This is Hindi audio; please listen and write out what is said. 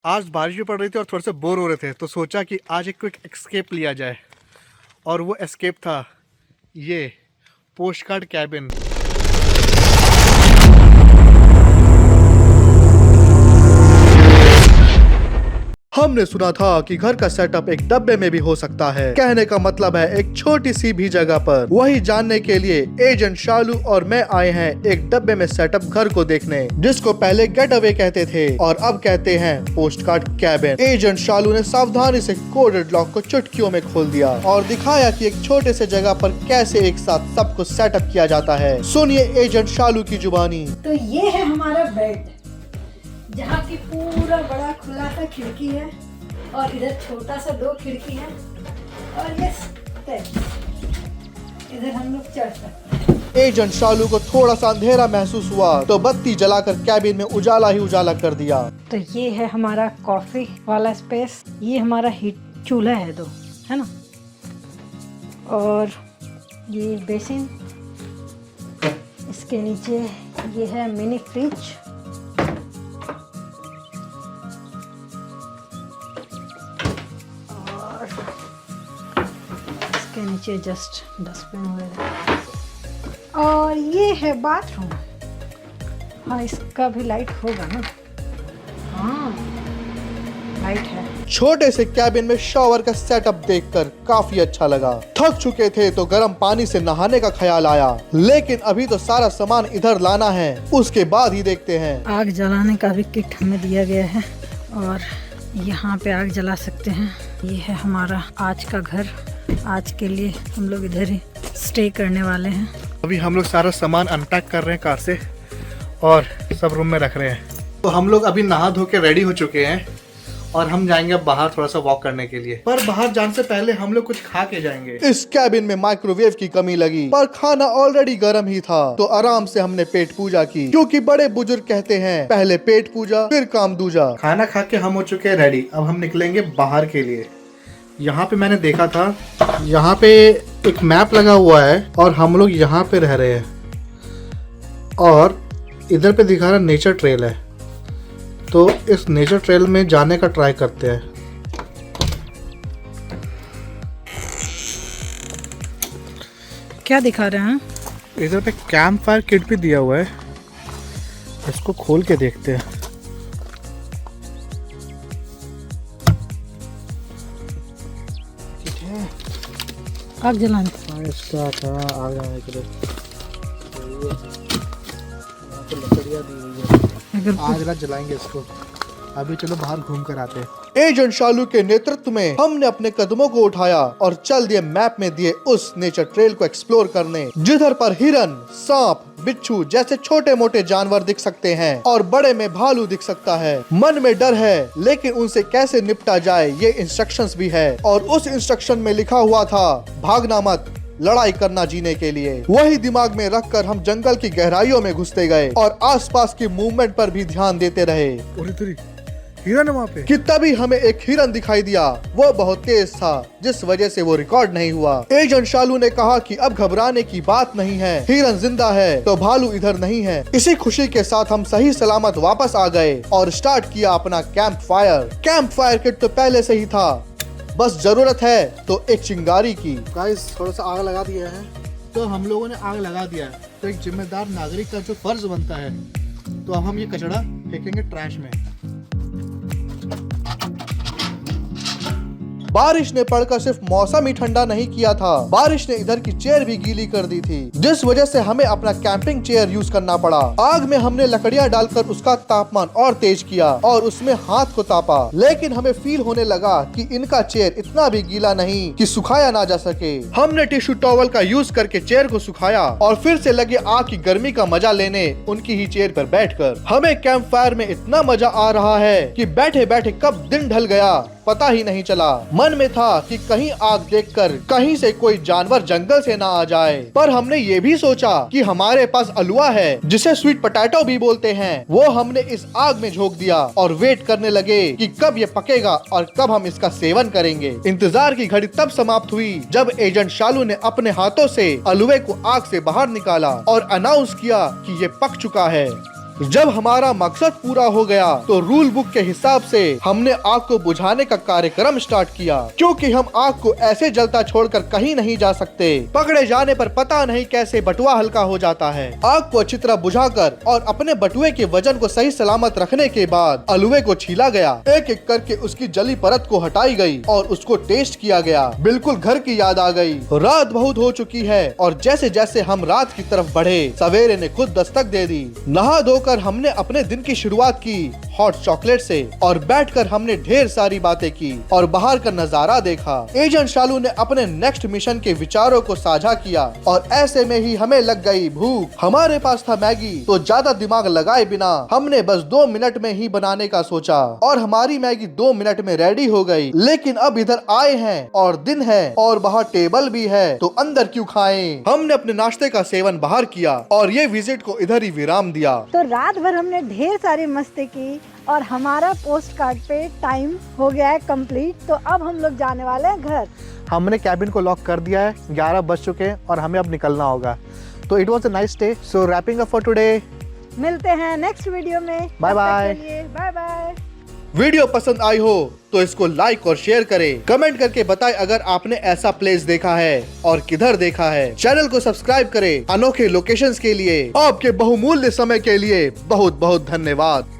आज बारिश भी पड़ रही थी और थोड़े से बोर हो रहे थे, तो सोचा कि आज एक क्विक एस्केप लिया जाए। और वो एस्केप था ये पोस्ट कार्ड कैबिन। हमने सुना था कि घर का सेटअप एक डब्बे में भी हो सकता है। कहने का मतलब है एक छोटी सी भी जगह पर। वही जानने के लिए एजेंट शालू और मैं आए हैं एक डब्बे में सेटअप घर को देखने, जिसको पहले गेट अवे कहते थे और अब कहते हैं पोस्ट कार्ड कैबिन। एजेंट शालू ने सावधानी से कोडेड लॉक को चुटकियों में खोल दिया और दिखाया कि एक छोटे से जगह पर कैसे एक साथ सब कुछ सेटअप किया जाता है। सुनिए एजेंट शालू की जुबानी। तो ये है हमारा बेड, जहाँ की पूरा बड़ा खुला सा खिड़की है और इधर छोटा सा 2 खिड़की है और ये स्टेप्स, इधर हम लोग चढ़ सकते हैं। एजेंट शालू को थोड़ा सा अंधेरा महसूस हुआ तो बत्ती जलाकर कैबिन में उजाला ही उजाला कर दिया। तो ये है हमारा कॉफी वाला स्पेस, ये हमारा हीट चूल्हा है 2, है ना, और ये बेसिन, इसके नीचे ये है मिनी फ्रिज, के नीचे जस्ट डस्टबिन वगैरह, और ये है बाथरूम। हाँ, इसका भी लाइट होगा ना। हाँ, लाइट है। छोटे से कैबिन में शॉवर का सेटअप देखकर काफी अच्छा लगा। थक चुके थे तो गर्म पानी से नहाने का ख्याल आया, लेकिन अभी तो सारा सामान इधर लाना है, उसके बाद ही देखते हैं। आग जलाने का भी किट हमें दिया गया है और यहाँ पे आग जला सकते हैं। ये है हमारा आज का घर। आज के लिए हम लोग इधर ही स्टे करने वाले हैं। अभी हम लोग सारा सामान अनपैक कर रहे हैं कार से और सब रूम में रख रहे हैं। तो हम लोग अभी नहा धो के रेडी हो चुके हैं और हम जाएंगे बाहर थोड़ा सा वॉक करने के लिए। पर बाहर जाने से पहले हम लोग कुछ खा के जाएंगे। इस कैबिन में माइक्रोवेव की कमी लगी, पर खाना ऑलरेडी गर्म ही था, तो आराम से हमने पेट पूजा की, क्योंकि बड़े बुजुर्ग कहते हैं पहले पेट पूजा फिर काम दूजा। खाना खा के हम हो चुके हैं रेडी। अब हम निकलेंगे बाहर के लिए। यहाँ पे मैंने देखा था, यहाँ पे एक मैप लगा हुआ है और हम लोग यहाँ पे रह रहे हैं और इधर पे दिखा रहा नेचर ट्रेल है, तो इस नेचर ट्रेल में जाने का ट्राई करते हैं। क्या दिखा रहे हैं? इधर पे कैंप फायर किट भी दिया हुआ है, इसको खोल के देखते हैं। आग जलाने इसका था आग जलाने के लिए लकड़ियाँ दी हुई है, आग जलाएंगे इसको। अभी चलो बाहर घूम कर आते हैं। एजेंट शालू के नेतृत्व में हमने अपने कदमों को उठाया और चल दिए मैप में दिए उस नेचर ट्रेल को एक्सप्लोर करने, जिधर पर हिरन, सांप, बिच्छू जैसे छोटे मोटे जानवर दिख सकते हैं और बड़े में भालू दिख सकता है। मन में डर है, लेकिन उनसे कैसे निपटा जाए ये इंस्ट्रक्शंस भी है और उस इंस्ट्रक्शन में लिखा हुआ था भागना मत, लड़ाई करना जीने के लिए। वही दिमाग में रखकर हम जंगल की गहराइयों में घुसते गए और आसपास की मूवमेंट पर भी ध्यान देते रहे। हिरन है वहाँ पे कि तभी हमें एक हिरन दिखाई दिया। वो बहुत तेज था, जिस वजह से वो रिकॉर्ड नहीं हुआ। एजेंट शालू ने कहा कि अब घबराने की बात नहीं है, हिरन जिंदा है तो भालू इधर नहीं है। इसी खुशी के साथ हम सही सलामत वापस आ गए और स्टार्ट किया अपना camp fire. Camp fire kit तो पहले से ही था, बस जरूरत है तो एक चिंगारी की। गाइस थोड़ा सा आग लगा दिया है, तो हम लोगों ने आग लगा दिया है, तो एक जिम्मेदार नागरिक का जो फर्ज बनता है, तो अब हम ये कचरा फेंकेंगे ट्रैश में। बारिश ने पड़कर सिर्फ मौसम ही ठंडा नहीं किया था, बारिश ने इधर की चेयर भी गीली कर दी थी, जिस वजह से हमें अपना कैंपिंग चेयर यूज करना पड़ा। आग में हमने लकड़ियां डालकर उसका तापमान और तेज किया और उसमें हाथ को तापा, लेकिन हमें फील होने लगा कि इनका चेयर इतना भी गीला नहीं कि सुखाया ना जा सके। हमने टिश्यू टॉवल का यूज करके चेयर को सुखाया और फिर से लगे आग की गर्मी का मजा लेने उनकी ही चेयर पर बैठकर। हमें कैंप फायर में इतना मजा आ रहा है कि बैठे बैठे कब दिन ढल गया पता ही नहीं चला। मन में था कि कहीं आग देखकर कहीं से कोई जानवर जंगल से ना आ जाए, पर हमने ये भी सोचा कि हमारे पास अलुआ है, जिसे स्वीट पोटैटो भी बोलते हैं। वो हमने इस आग में झोंक दिया और वेट करने लगे कि कब ये पकेगा और कब हम इसका सेवन करेंगे। इंतजार की घड़ी तब समाप्त हुई जब एजेंट शालू ने अपने हाथों से अलुए को आग से बाहर निकाला और अनाउंस किया कि ये पक चुका है। जब हमारा मकसद पूरा हो गया तो रूल बुक के हिसाब से हमने आग को बुझाने का कार्यक्रम स्टार्ट किया, क्योंकि हम आग को ऐसे जलता छोड़कर कहीं नहीं जा सकते। पकड़े जाने पर पता नहीं कैसे बटुआ हल्का हो जाता है। आग को अच्छी तरह बुझाकर और अपने बटुए के वजन को सही सलामत रखने के बाद अलुए को छीला गया। एक एक करके उसकी जली परत को हटाई गई और उसको टेस्ट किया गया। बिल्कुल घर की याद आ गई। रात बहुत हो चुकी है और जैसे जैसे हम रात की तरफ बढ़े सवेरे ने खुद दस्तक दे दी। नहा धोकर हमने अपने दिन की शुरुआत की हॉट चॉकलेट से और बैठकर हमने ढेर सारी बातें की और बाहर का नजारा देखा। एजेंट शालू ने अपने नेक्स्ट मिशन के विचारों को साझा किया और ऐसे में ही हमें लग गई भूख। हमारे पास था मैगी, तो ज्यादा दिमाग लगाए बिना हमने बस 2 मिनट में ही बनाने का सोचा और हमारी मैगी 2 मिनट में रेडी हो गई। लेकिन अब इधर आए हैं और दिन है और बाहर टेबल भी है, तो अंदर क्यों खाएं? हमने अपने नाश्ते का सेवन बाहर किया और ये विजिट को इधर ही विराम दिया। तो रात भर हमने ढेर सारी मस्ती की और हमारा पोस्ट कार्ड पे टाइम हो गया है कंप्लीट। तो अब हम लोग जाने वाले हैं घर। हमने कैबिन को लॉक कर दिया है, 11 बज चुके हैं और हमें अब निकलना होगा। तो it was a nice day, so wrapping up for today. मिलते हैं नेक्स्ट वीडियो में। Bye bye. Bye bye. Video पसंद आई हो तो इसको लाइक और शेयर करें। कमेंट करके बताएं अगर आपने ऐसा प्लेस देखा है और किधर देखा है। चैनल को सब्सक्राइब करें अनोखे लोकेशंस के लिए। आपके बहुमूल्य समय के लिए बहुत बहुत धन्यवाद।